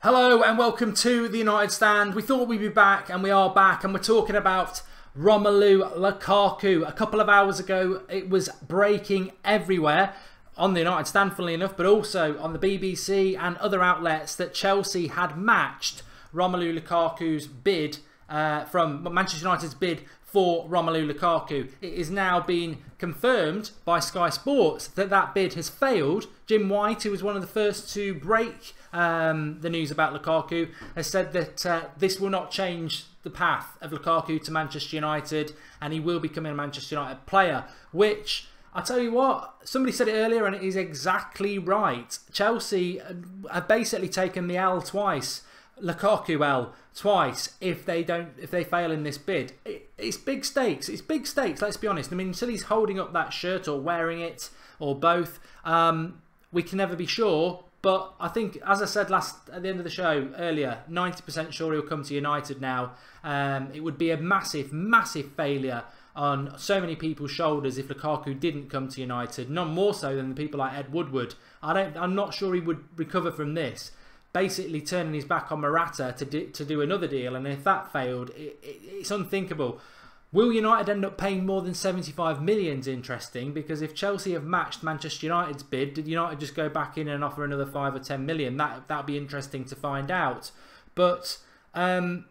Hello and welcome to the United Stand. We thought we'd be back, and we are back, and we're talking about Romelu Lukaku. A couple of hours ago it was breaking everywhere on the United Stand, funnily enough, but also on the BBC and other outlets that Chelsea had matched Romelu Lukaku's bid from Manchester United's bid for Romelu Lukaku. It is now been confirmed by Sky Sports that that bid has failed. Jim White, who was one of the first to break the news about Lukaku, has said that this will not change the path of Lukaku to Manchester United, and he will become a Manchester United player, which, I tell you what, somebody said it earlier and it is exactly right. Chelsea have basically taken the L twice. Lukaku L twice if they fail in this bid. It's big stakes. It's big stakes, let's be honest. I mean, until he's holding up that shirt or wearing it or both, we can never be sure. But I think, as I said at the end of the show earlier, 90% sure he'll come to United now. It would be a massive, massive failure on so many people's shoulders if Lukaku didn't come to United. None more so than the people like Ed Woodward. I'm not sure he would recover from this. Basically turning his back on Morata to do another deal, and if that failed, it's unthinkable. Will United end up paying more than 75 million? Is interesting, because if Chelsea have matched Manchester United's bid, did United just go back in and offer another 5 or 10 million? That'd be interesting to find out. But it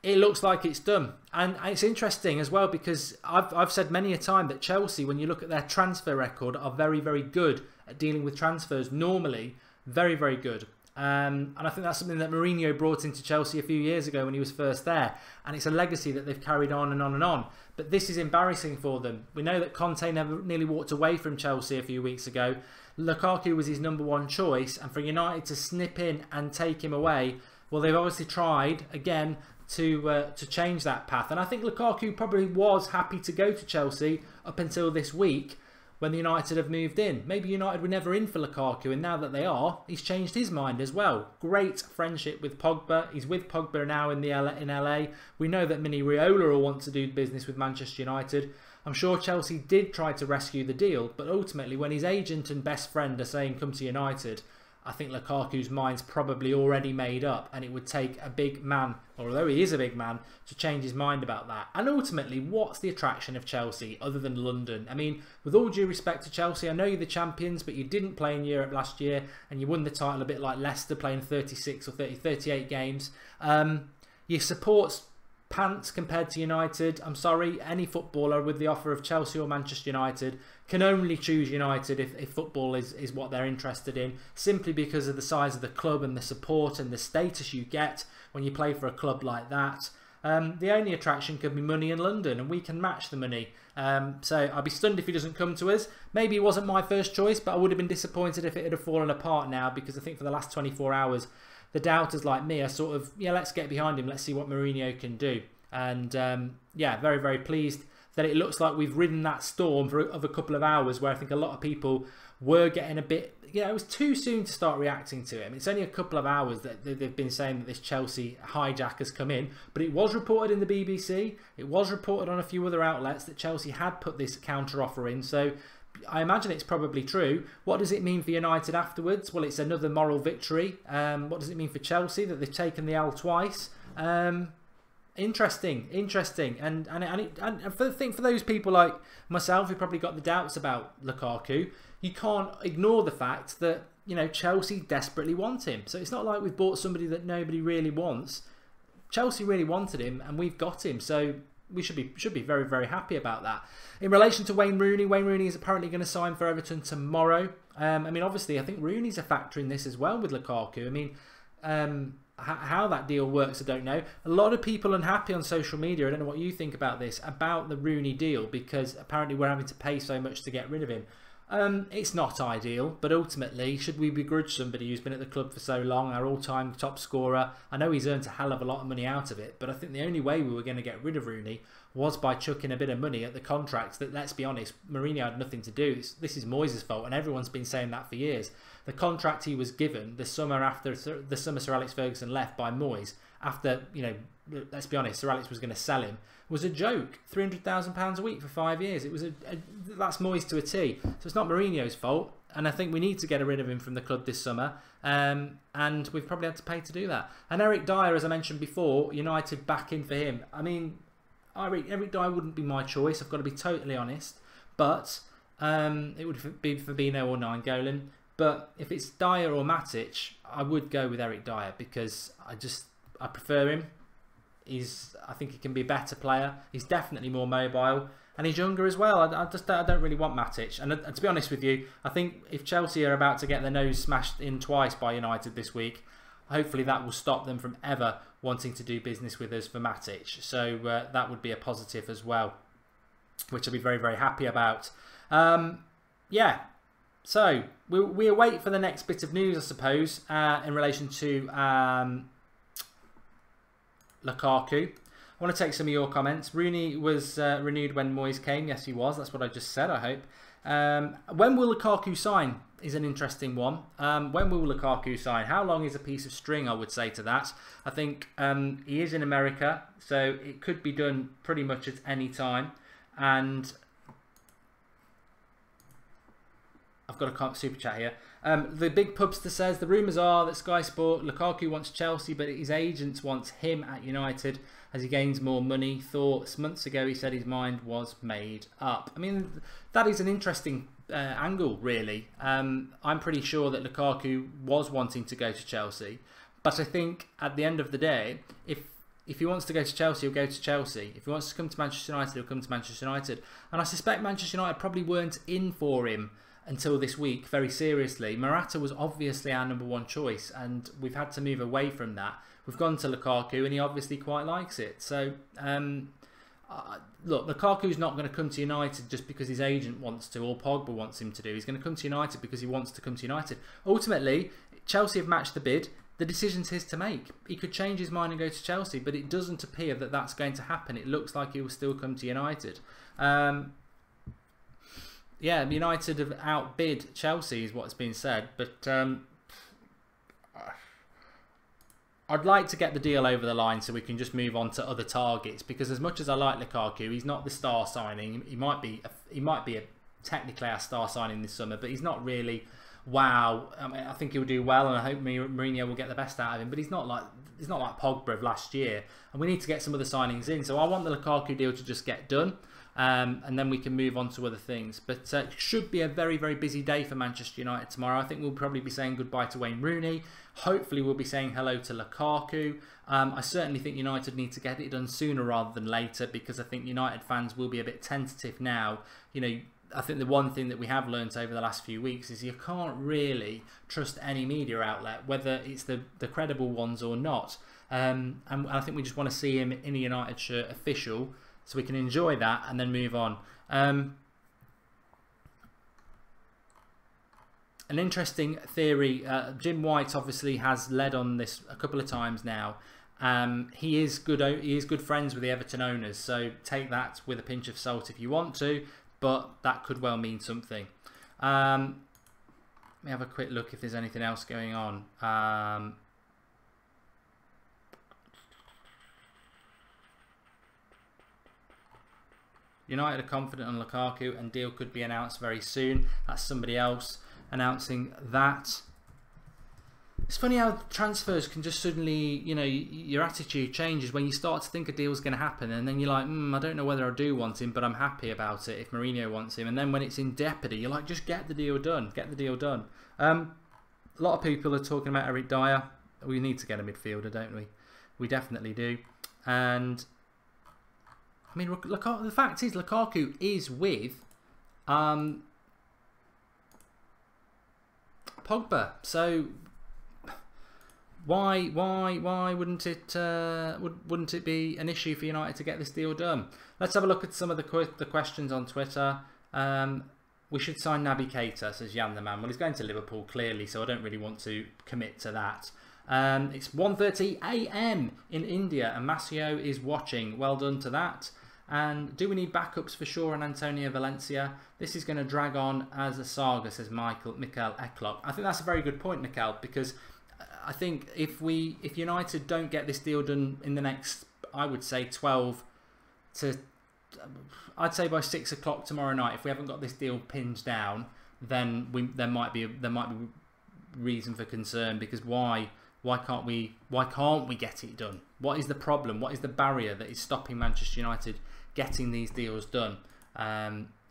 looks like it's done, and it's interesting as well because I've said many a time that Chelsea, when you look at their transfer record, are very, very good at dealing with transfers normally. Very, very good. And I think that's something that Mourinho brought into Chelsea a few years ago when he was first there. And it's a legacy that they've carried on and on and on. But this is embarrassing for them. We know that Conte nearly walked away from Chelsea a few weeks ago. Lukaku was his #1 choice. And for United to snip in and take him away, well, they've obviously tried again to change that path. And I think Lukaku probably was happy to go to Chelsea up until this week, when the United have moved in. Maybe United were never in for Lukaku, and now that they are, he's changed his mind as well. Great friendship with Pogba. He's with Pogba now in LA. We know that Mini Raiola will want to do business with Manchester United. I'm sure Chelsea did try to rescue the deal, but ultimately when his agent and best friend are saying come to United, I think Lukaku's mind's probably already made up, and it would take a big man, although he is a big man, to change his mind about that. And ultimately, what's the attraction of Chelsea other than London? I mean, with all due respect to Chelsea, I know you're the champions, but you didn't play in Europe last year, and you won the title a bit like Leicester, playing 36 or 38 games. Your support's pants compared to United. I'm sorry, any footballer with the offer of Chelsea or Manchester United can only choose United if football is what they're interested in, simply because of the size of the club and the support and the status you get when you play for a club like that. The only attraction could be money in London, and we can match the money. So I'd be stunned if he doesn't come to us. Maybe he wasn't my first choice, but I would have been disappointed if it had fallen apart now, because I think for the last 24 hours the doubters like me are sort of, yeah, let's get behind him, let's see what Mourinho can do. And yeah, very, very pleased that it looks like we've ridden that storm of a couple of hours, where I think a lot of people were getting a bit, it was too soon to start reacting to him. It's only a couple of hours that they've been saying that this Chelsea hijack has come in, but it was reported in the BBC, it was reported on a few other outlets that Chelsea had put this counter offer in, so I imagine it's probably true. What does it mean for United afterwards? Well, it's another moral victory. What does it mean for Chelsea that they've taken the L twice? Interesting, and for those people like myself who probably got the doubts about Lukaku, you can't ignore the fact that, you know, Chelsea desperately want him. So it's not like we've bought somebody that nobody really wants. Chelsea really wanted him, and we've got him. So we should be very, very happy about that. In relation to Wayne Rooney is apparently going to sign for Everton tomorrow. I mean, obviously, I think Rooney's a factor in this as well with Lukaku. I mean, how that deal works, I don't know. A lot of people unhappy on social media, I don't know what you think about this, about the Rooney deal, because apparently we're having to pay so much to get rid of him. It's not ideal, but ultimately, should we begrudge somebody who's been at the club for so long, our all-time top scorer? I know he's earned a hell of a lot of money out of it, but I think the only way we were going to get rid of Rooney was by chucking a bit of money at the contract that, let's be honest, Mourinho had nothing to do. This is Moyes' fault, and everyone's been saying that for years. The contract he was given the summer after the summer Sir Alex Ferguson left by Moyes, after, you know, let's be honest, Sir Alex was going to sell him, was a joke. £300,000 a week for 5 years. It was that's Moyes to a T. So it's not Mourinho's fault. And I think we need to get rid of him from the club this summer. And we've probably had to pay to do that. And Eric Dyer, as I mentioned before, United back in for him. I mean, Eric Dyer wouldn't be my choice, I've got to be totally honest. But it would be Fabinho or Nainggolan. But if it's Dyer or Matic, I would go with Eric Dyer because I prefer him. I think he can be a better player. He's definitely more mobile. And he's younger as well. I don't really want Matic. And to be honest with you, I think if Chelsea are about to get their nose smashed in twice by United this week, hopefully that will stop them from ever wanting to do business with us for Matic. So that would be a positive as well, which I'll be very, very happy about. Yeah. So we await for the next bit of news, I suppose, in relation to Lukaku. I want to take some of your comments. Rooney was renewed when Moyes came. Yes, he was. That's what I just said, I hope. When will Lukaku sign is an interesting one. When will Lukaku sign? How long is a piece of string, I would say to that. I think he is in America, so it could be done pretty much at any time. And I've got a super chat here. The Big Pubster says, the rumours are that Sky Sport, Lukaku wants Chelsea, but his agents wants him at United as he gains more money. Thoughts? Months ago he said his mind was made up. I mean, that is an interesting angle, really. I'm pretty sure that Lukaku was wanting to go to Chelsea, but I think at the end of the day, if he wants to go to Chelsea, he'll go to Chelsea. If he wants to come to Manchester United, he'll come to Manchester United. And I suspect Manchester United probably weren't in for him until this week, very seriously. Morata was obviously our #1 choice, and we've had to move away from that. We've gone to Lukaku, and he obviously quite likes it. So, look, Lukaku's not going to come to United just because his agent wants to, or Pogba wants him to do. He's going to come to United because he wants to come to United. Ultimately, Chelsea have matched the bid. The decision's his to make. He could change his mind and go to Chelsea, but it doesn't appear that that's going to happen. It looks like he will still come to United. Yeah, United have outbid Chelsea is what's been said, but I'd like to get the deal over the line so we can just move on to other targets, because as much as I like Lukaku, he's not the star signing. He might be technically our star signing this summer, but he's not really wow. I mean, I think he'll do well, and I hope Mourinho will get the best out of him, but he's not like Pogba of last year, and we need to get some other signings in. So I want the Lukaku deal to just get done. And then we can move on to other things. But it should be a very, very busy day for Manchester United tomorrow. I think we'll probably be saying goodbye to Wayne Rooney. Hopefully we'll be saying hello to Lukaku. I certainly think United need to get it done sooner rather than later, because I think United fans will be a bit tentative now. You know, I think the one thing that we have learnt over the last few weeks is you can't really trust any media outlet, whether it's the credible ones or not. And I think we just want to see him in a United shirt official, so we can enjoy that and then move on. An interesting theory. Jim White obviously has led on this a couple of times now. He is good friends with the Everton owners, so take that with a pinch of salt if you want to, but that could well mean something. Let me have a quick look if there's anything else going on. United are confident on Lukaku and deal could be announced very soon. That's somebody else announcing that. It's funny how transfers can just suddenly, you know, your attitude changes when you start to think a deal's going to happen, and then you're like, I don't know whether I do want him, but I'm happy about it if Mourinho wants him. And then when it's in jeopardy, you're like, just get the deal done. Get the deal done. A lot of people are talking about Eric Dyer. We need to get a midfielder, don't we? We definitely do. And I mean, the fact is, Lukaku is with Pogba, so why wouldn't it be an issue for United to get this deal done? Let's have a look at some of the questions on Twitter. We should sign Naby Keita, says Jan the Man. Well, he's going to Liverpool clearly, so I don't really want to commit to that. It's 1:30 AM in India, and Masio is watching. Well done to that. And do we need backups for Shaw and Antonio Valencia? This is going to drag on as a saga, says Mikael Ecklock. I think that's a very good point, Mikael, because I think if United don't get this deal done in the next, I would say 12 to, I'd say by 6 o'clock tomorrow night, if we haven't got this deal pinned down, then there might be reason for concern, because why can't we get it done? What is the problem? What is the barrier that is stopping Manchester United getting these deals done?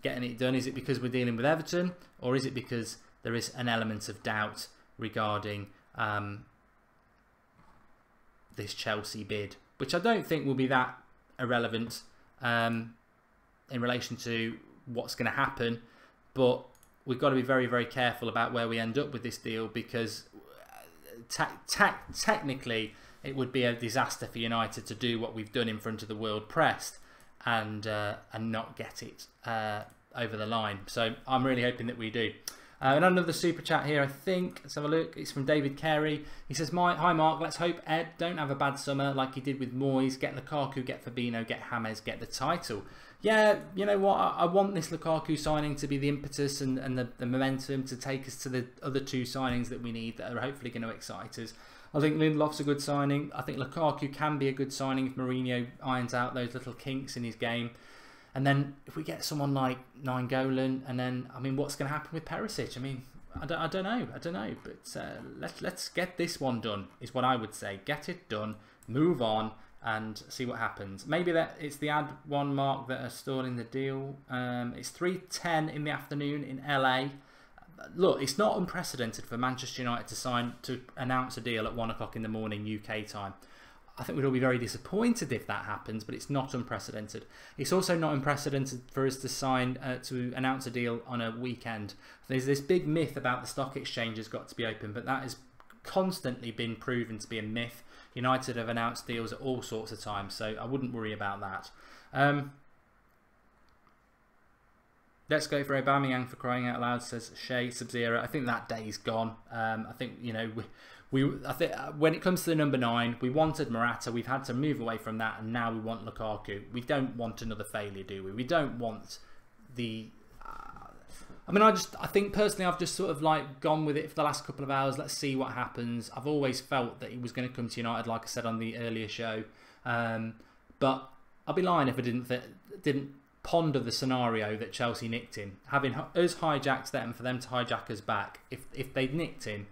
Getting it done, is it because we're dealing with Everton, or is it because there is an element of doubt regarding this Chelsea bid, which I don't think will be that irrelevant in relation to what's going to happen, but we've got to be very, very careful about where we end up with this deal, because technically it would be a disaster for United to do what we've done in front of the world press and not get it over the line. So I'm really hoping that we do. And another super chat here, I think. Let's have a look. It's from David Carey. He says, "Hi Mark, let's hope Ed don't have a bad summer like he did with Moyes. Get Lukaku, get Fabinho, get James, get the title." Yeah, you know what? I want this Lukaku signing to be the impetus and the momentum to take us to the other two signings that we need, that are hopefully going to excite us. I think Lindelof's a good signing. I think Lukaku can be a good signing if Mourinho irons out those little kinks in his game. And then if we get someone like Nainggolan, and then, I mean, what's going to happen with Perisic? I mean, I don't know. But let's get this one done, is what I would say. Get it done, move on, and see what happens. Maybe that it's the ad one mark that are stalling the deal. It's 3:10 in the afternoon in LA. Look, it's not unprecedented for Manchester United to announce a deal at 1 o'clock in the morning UK time. I think we'd all be very disappointed if that happens, but it's not unprecedented. It's also not unprecedented for us to announce a deal on a weekend. There's this big myth about the stock exchange has got to be open, but that has constantly been proven to be a myth. United have announced deals at all sorts of times, so I wouldn't worry about that. Let's go for Aubameyang, for crying out loud, says Shay Sub-Zero. I think that day's gone. I think, you know, I think when it comes to the number 9, we wanted Morata. We've had to move away from that, and now we want Lukaku. We don't want another failure, do we? We don't want the. I mean, I think personally, I've just sort of like gone with it for the last couple of hours. Let's see what happens. I've always felt that he was going to come to United, like I said on the earlier show. But I'd be lying if I didn't ponder the scenario that Chelsea nicked him, having us hijacked them for them to hijack us back. If they'd nicked him,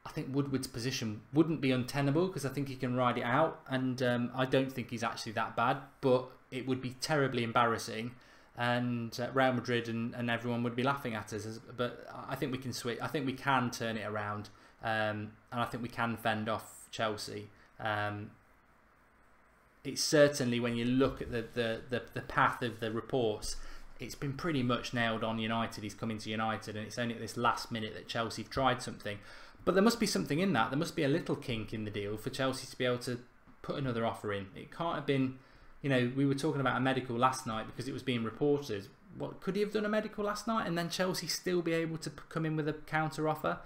I think Woodward's position wouldn't be untenable, because I think he can ride it out, and I don't think he's actually that bad, but it would be terribly embarrassing, and Real Madrid and everyone would be laughing at us. But I think we can switch. I think we can turn it around, and I think we can fend off Chelsea. It's certainly, when you look at the path of the reports, it's been pretty much nailed on United. He's coming to United, and it's only at this last minute that Chelsea have tried something. But there must be something in that. There must be a little kink in the deal for Chelsea to be able to put another offer in. It can't have been, you know, we were talking about a medical last night because it was being reported. What, could he have done a medical last night and then Chelsea still be able to come in with a counter offer?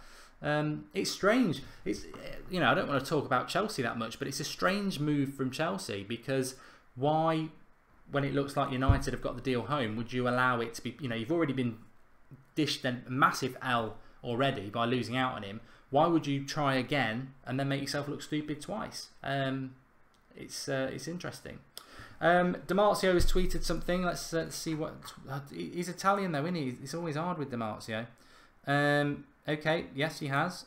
It's strange. It's, you know, I don't want to talk about Chelsea that much, but it's a strange move from Chelsea, because why, when it looks like United have got the deal home, would you allow it to be, you know, you've already been dished a massive L already by losing out on him. Why would you try again and then make yourself look stupid twice? It's interesting. DiMarzio has tweeted something. Let's see what. He's Italian though, isn't he? It's always hard with DiMarzio. Okay, yes, he has.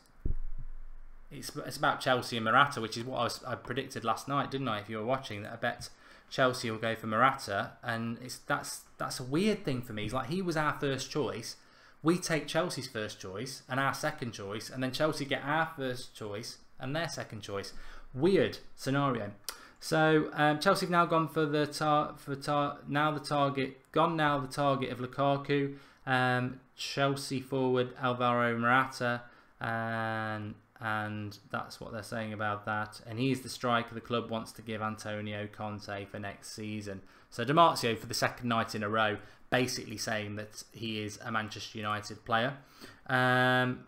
It's about Chelsea and Morata, which is what I predicted last night, didn't I? If you were watching, that I bet Chelsea will go for Morata, and that's a weird thing for me. It's like, he was our first choice. We take Chelsea's first choice and our second choice, and then Chelsea get our first choice and their second choice. Weird scenario. So Chelsea have now gone for the target of Lukaku. Chelsea forward Alvaro Morata, and that's what they're saying about that. And he's the striker the club wants to give Antonio Conte for next season. So DiMarzio, for the second night in a row, basically saying that he is a Manchester United player. And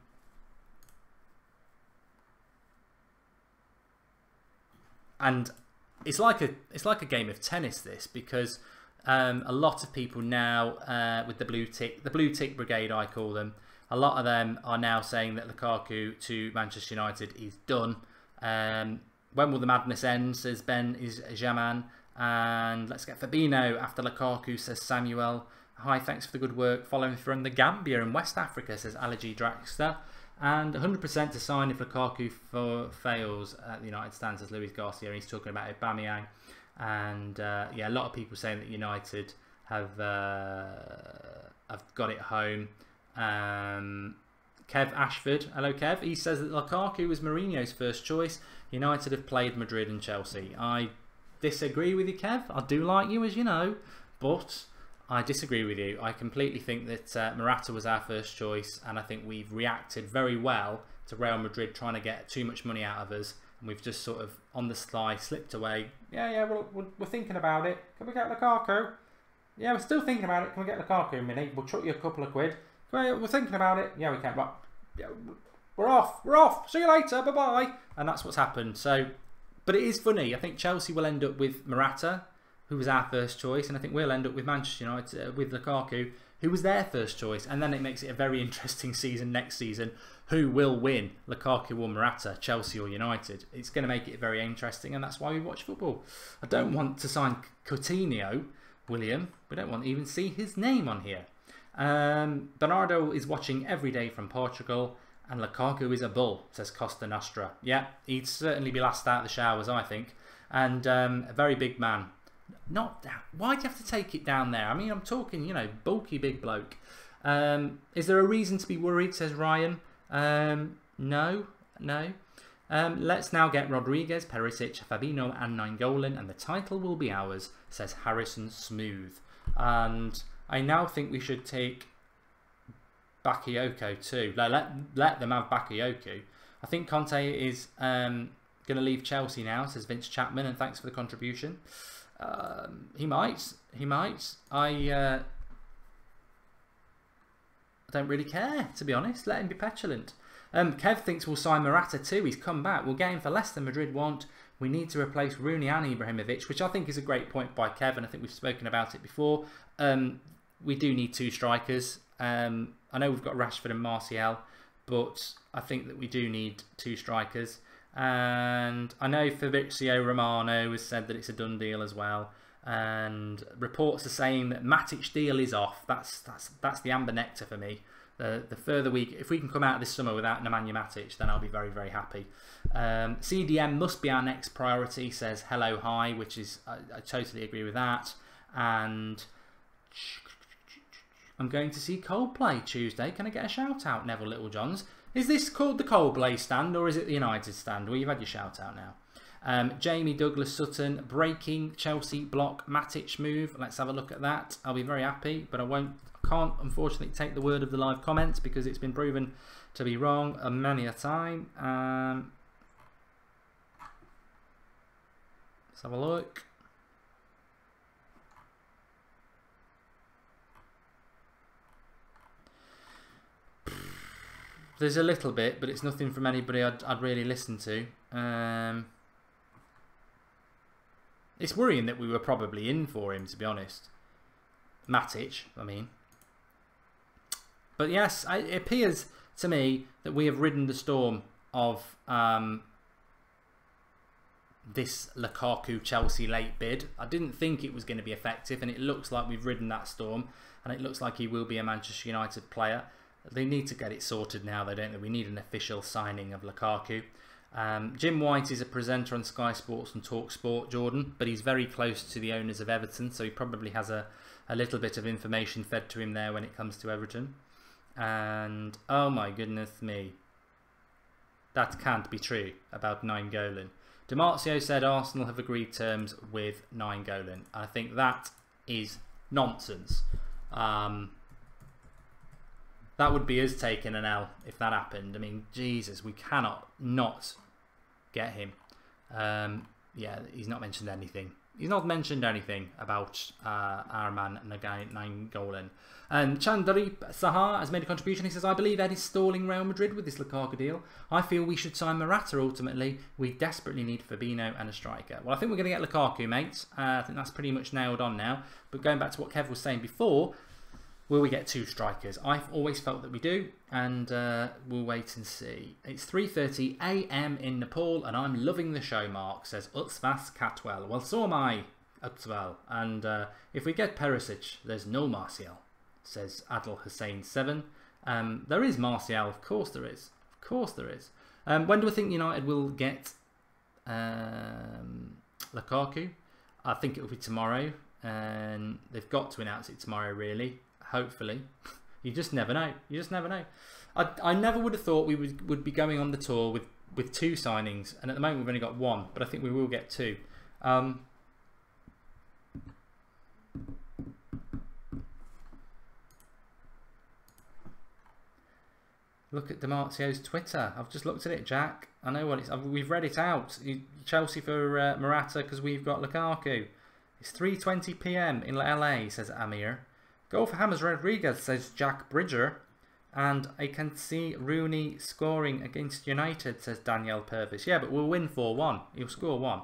it's like a game of tennis, this, because a lot of people now with the blue tick brigade, I call them, a lot of them are now saying that Lukaku to Manchester United is done. When will the madness end, says Ben is Jaman. And let's get Fabinho after Lukaku, says Samuel. Hi, thanks for the good work following from the Gambia in West Africa, says Allergy Draxter. And 100% to sign if Lukaku fails at the United stand, says Luis Garcia. And he's talking about Aubameyang. And yeah, a lot of people saying that United have got it home. Kev Ashford, hello Kev. He says that Lukaku was Mourinho's first choice. United have played Madrid and Chelsea. I disagree with you, Kev. I do like you, as you know, but I disagree with you. I completely think that Morata was our first choice, and I think we've reacted very well to Real Madrid trying to get too much money out of us, and we've just sort of on the sly slipped away. Yeah, we're thinking about it. Can we get Lukaku? Yeah, we're still thinking about it. Can we get Lukaku, Mini? We'll chuck you a couple of quid. We're thinking about it. Yeah, we can. Right. Yeah, we're off. See you later. Bye-bye. And that's what's happened. So, but it is funny. I think Chelsea will end up with Morata, who was our first choice, and I think we'll end up with Manchester United with Lukaku, who was their first choice. And then it makes it a very interesting season next season. Who will win, Lukaku or Morata, Chelsea or United? It's going to make it very interesting, and that's why we watch football. I don't want to sign Coutinho, William. We don't want to even see his name on here. Bernardo is watching every day from Portugal, and Lukaku is a bull, says Costa Nostra. Yeah, he'd certainly be last out of the showers, I think. And a very big man. Not that. Why do you have to take it down there? I mean, I'm talking, you know, bulky big bloke. Is there a reason to be worried, says Ryan? No. Let's now get Rodriguez, Perisic, Fabinho and Nainggolan, and the title will be ours, says Harrison Smooth. And I now think we should take Bakayoko too. Let them have Bakayoko. I think Conte is going to leave Chelsea now, says Vince Chapman, and thanks for the contribution. He might. I don't really care, to be honest. Let him be petulant. Kev thinks we'll sign Morata too. He's come back. We'll get him for less than Madrid want. We need to replace Rooney and Ibrahimovic, which I think is a great point by Kev, and I think we've spoken about it before. We do need two strikers. I know we've got Rashford and Martial, but I think that we do need two strikers. And I know Fabrizio Romano has said that it's a done deal as well. And reports are saying that Matic deal is off. That's the amber nectar for me. The further if we can come out this summer without Nemanja Matic, then I'll be very, very happy. CDM must be our next priority, says Hello Hi, which is I totally agree with that. And I'm going to see Coldplay Tuesday. Can I get a shout out, Neville Littlejohns? Is this called the Coldplay stand or is it the United stand? Well, you've had your shout out now. Jamie Douglas Sutton, breaking Chelsea block Matic move. Let's have a look at that. I'll be very happy, but I can't unfortunately take the word of the live comments because it's been proven to be wrong many a time. Let's have a look. There's a little bit, but it's nothing from anybody I'd really listen to. It's worrying that we were probably in for him, to be honest. Matic, I mean. But yes, it appears to me that we have ridden the storm of this Lukaku Chelsea late bid. I didn't think it was going to be effective, and it looks like we've ridden that storm, and it looks like he will be a Manchester United player. They need to get it sorted now, though, don't they? We need an official signing of Lukaku. Jim White is a presenter on Sky Sports and Talk Sport, Jordan, but he's very close to the owners of Everton, so he probably has a little bit of information fed to him there when it comes to Everton. And, oh my goodness me, that can't be true about Nainggolan. Demarcio said Arsenal have agreed terms with Nainggolan. I think that is nonsense. That would be us taking an L if that happened. I mean, Jesus, we cannot not get him. Yeah, he's not mentioned anything. He's not mentioned anything about our man Nainggolan. And Chandarip Sahar has made a contribution. He says, I believe Ed is stalling Real Madrid with this Lukaku deal. I feel we should sign Morata ultimately. We desperately need Fabinho and a striker. Well, I think we're going to get Lukaku, mates. I think that's pretty much nailed on now. But going back to what Kev was saying before, will we get two strikers? I've always felt that we do, and we'll wait and see. It's 3:30 AM in Nepal, and I'm loving the show, Mark, says Utsvas Catwell. Well, so am I, Utsval. And if we get Perisic, there's no Martial. says Adil Hussein 7. There is Martial, of course there is. Of course there is. When do I think United will get Lukaku? I think it will be tomorrow, and they've got to announce it tomorrow, really. Hopefully. You just never know. You just never know. I never would have thought we would be going on the tour with 2 signings, and at the moment we've only got 1, but I think we will get 2. Look at Demartio's Twitter. I've just looked at it, Jack. I know what it's. We've read it out. Chelsea for Morata because we've got Lukaku. It's 3:20 PM in LA, says Amir. Goal for James Rodriguez, says Jack Bridger. And I can see Rooney scoring against United, says Danielle Purvis. Yeah, but we'll win 4-1. He'll score 1.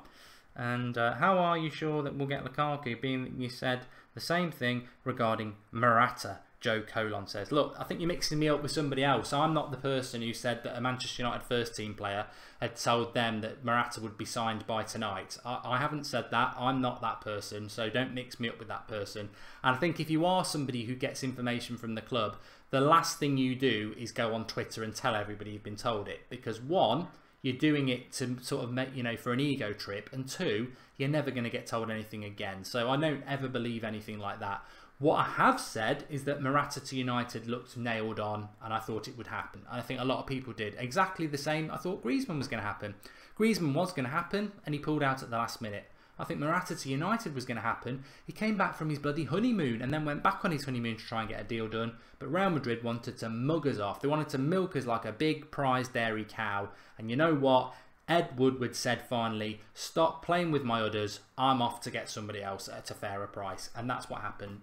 And how are you sure that we'll get Lukaku, being that you said the same thing regarding Morata? Joe Colon says, look, I think you're mixing me up with somebody else. I'm not the person who said that a Manchester United first team player had told them that Morata would be signed by tonight. I haven't said that. I'm not that person, so don't mix me up with that person. And I think if you are somebody who gets information from the club, the last thing you do is go on Twitter and tell everybody you've been told it. Because 1, you're doing it to sort of make, for an ego trip, and 2, you're never going to get told anything again. So I don't ever believe anything like that. What I have said is that Morata to United looked nailed on, and I thought it would happen. I think a lot of people did. Exactly the same I thought Griezmann was going to happen. Griezmann was going to happen, and he pulled out at the last minute. I think Morata to United was going to happen. He came back from his bloody honeymoon and then went back on his honeymoon to try and get a deal done. But Real Madrid wanted to mug us off. They wanted to milk us like a big prize dairy cow. And you know what? Ed Woodward said finally, stop playing with my udders. I'm off to get somebody else at a fairer price. And that's what happened.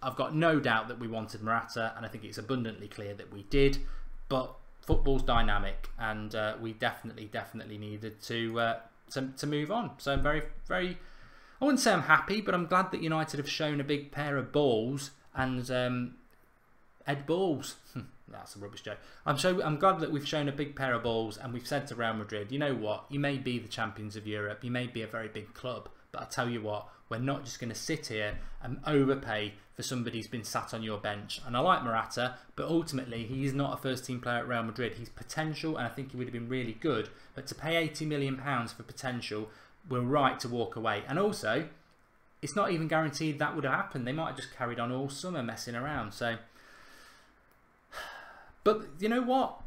I've got no doubt that we wanted Morata, and I think it's abundantly clear that we did. But football's dynamic, and we definitely needed to move on. So I'm very, I wouldn't say I'm happy, but I'm glad that United have shown a big pair of balls, and Ed Balls. That's a rubbish joke. I'm glad that we've shown a big pair of balls, and we've said to Real Madrid, you know what, you may be the champions of Europe, you may be a very big club, but I tell you what, we're not just going to sit here and overpay for somebody who's been sat on your bench. And I like Morata, but ultimately he is not a first team player at Real Madrid. He's potential, and I think he would have been really good. But to pay £80 million for potential, we're right to walk away. And also, it's not even guaranteed that would have happened. They might have just carried on all summer messing around. So, but you know what?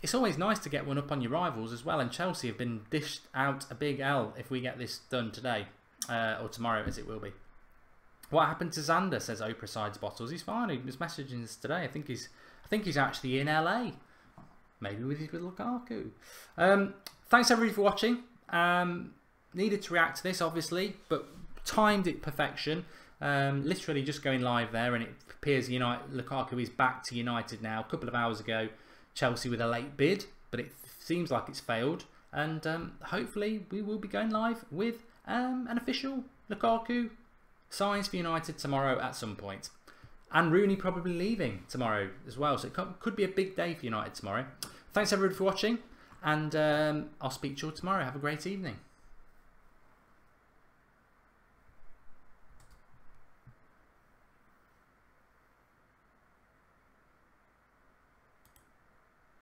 It's always nice to get one up on your rivals as well. And Chelsea have been dished out a big L if we get this done today. Or tomorrow, as it will be. What happened to Xander, says Oprah Sides Bottles. He's fine. He was messaging us today. I think he's actually in LA. Maybe with Lukaku. Thanks everybody for watching. Needed to react to this, obviously, but timed it perfection. Literally just going live there, and it appears Lukaku is back to United now. A couple of hours ago, Chelsea with a late bid, but it seems like it's failed. And hopefully we will be going live with an official Lukaku signs for United tomorrow at some point. And Rooney probably leaving tomorrow as well. So it could be a big day for United tomorrow. Thanks everybody for watching, and I'll speak to you all tomorrow. Have a great evening.